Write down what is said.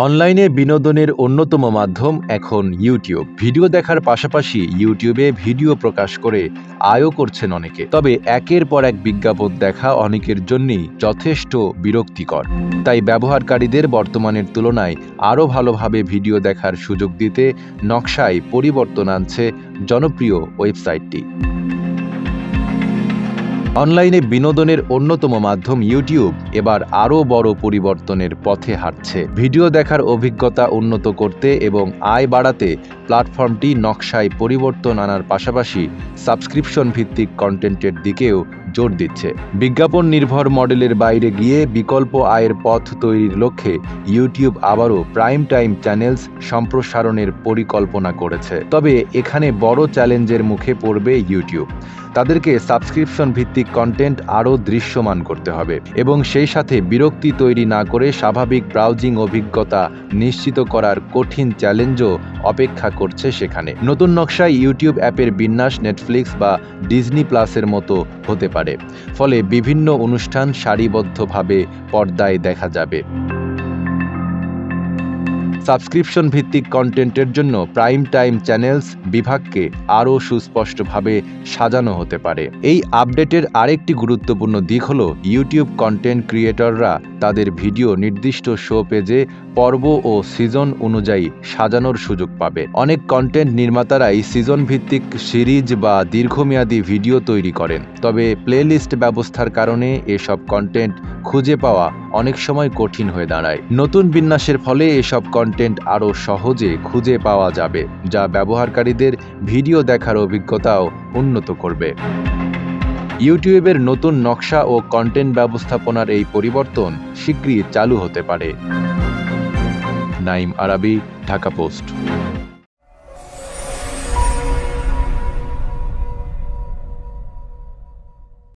অনলাইনে বিনোদনের অন্যতম মাধ্যম এখন ইউটিউব। ভিডিও দেখার পাশাপাশি ইউটিউবে ভিডিও প্রকাশ করে আয়ও করছেন অনেকে। তবে একের পর এক বিজ্ঞাপন দেখা অনেকের জন্যই যথেষ্ট বিরক্তিকর। তাই ব্যবহারকারীদের বর্তমানের তুলনায় আরও ভালোভাবে ভিডিও দেখার সুযোগ দিতে নকশায় পরিবর্তন আনছে জনপ্রিয় ওয়েবসাইটটি। অনলাইনে বিনোদনের অন্যতম মাধ্যম ইউটিউব এবার আরও বড় পরিবর্তনের পথে হাঁটছে। ভিডিও দেখার অভিজ্ঞতা উন্নত করতে এবং আয় বাড়াতে প্ল্যাটফর্মটি নকশায় পরিবর্তন আনার পাশাপাশি সাবস্ক্রিপশন ভিত্তিক কন্টেন্টের দিকেও জোর দিচ্ছে। বিজ্ঞাপন নির্ভর মডেলের বাইরে গিয়ে বিকল্প আয়ের পথ তৈরির লক্ষ্যে ইউটিউব আবারও প্রাইম টাইম চ্যানেলস সম্প্রসারণের পরিকল্পনা করেছে। তবে এখানে বড় চ্যালেঞ্জের মুখে পড়বে ইউটিউব। তাদেরকে সাবস্ক্রিপশন ভিত্তিক কন্টেন্ট আরও দৃশ্যমান করতে হবে এবং সেই সাথে বিরক্তি তৈরি না করে স্বাভাবিক ব্রাউজিং অভিজ্ঞতা নিশ্চিত করার কঠিন চ্যালেঞ্জও অপেক্ষা করছে সেখানে। নতুন নকশায় ইউটিউব অ্যাপের বিন্যাস নেটফ্লিক্স বা ডিজনি প্লাসের মতো হতে পারে, ফলে বিভিন্ন অনুষ্ঠান সারিবদ্ধভাবে পর্দায় দেখা যাবে। সাবস্ক্রিপশন ভিত্তিক কন্টেন্টের জন্য প্রাইম টাইম চ্যানেলস বিভাগকে আরও সুস্পষ্টভাবে সাজানো হতে পারে। এই আপডেটের আরেকটি গুরুত্বপূর্ণ দিক হলো ইউটিউব কন্টেন্ট ক্রিয়েটররা তাদের ভিডিও নির্দিষ্ট শো পেজে পর্ব ও সিজন অনুযায়ী সাজানোর সুযোগ পাবে। অনেক কন্টেন্ট নির্মাতারাই সিজন ভিত্তিক সিরিজ বা দীর্ঘমেয়াদী ভিডিও তৈরি করেন, তবে প্লেলিস্ট ব্যবস্থার কারণে এসব কন্টেন্ট খুঁজে পাওয়া অনেক সময় কঠিন হয়ে দাঁড়ায়। নতুন বিন্যাসের ফলে এসব কন্টেন্ট আরও সহজে খুঁজে পাওয়া যাবে, যা ব্যবহারকারীদের ভিডিও দেখার অভিজ্ঞতাও উন্নত করবে। ইউটিউবের নতুন নকশা ও কন্টেন্ট ব্যবস্থাপনার এই পরিবর্তন শিগগিরই চালু হতে পারে। নাইম আরাবি, ঢাকা পোস্ট।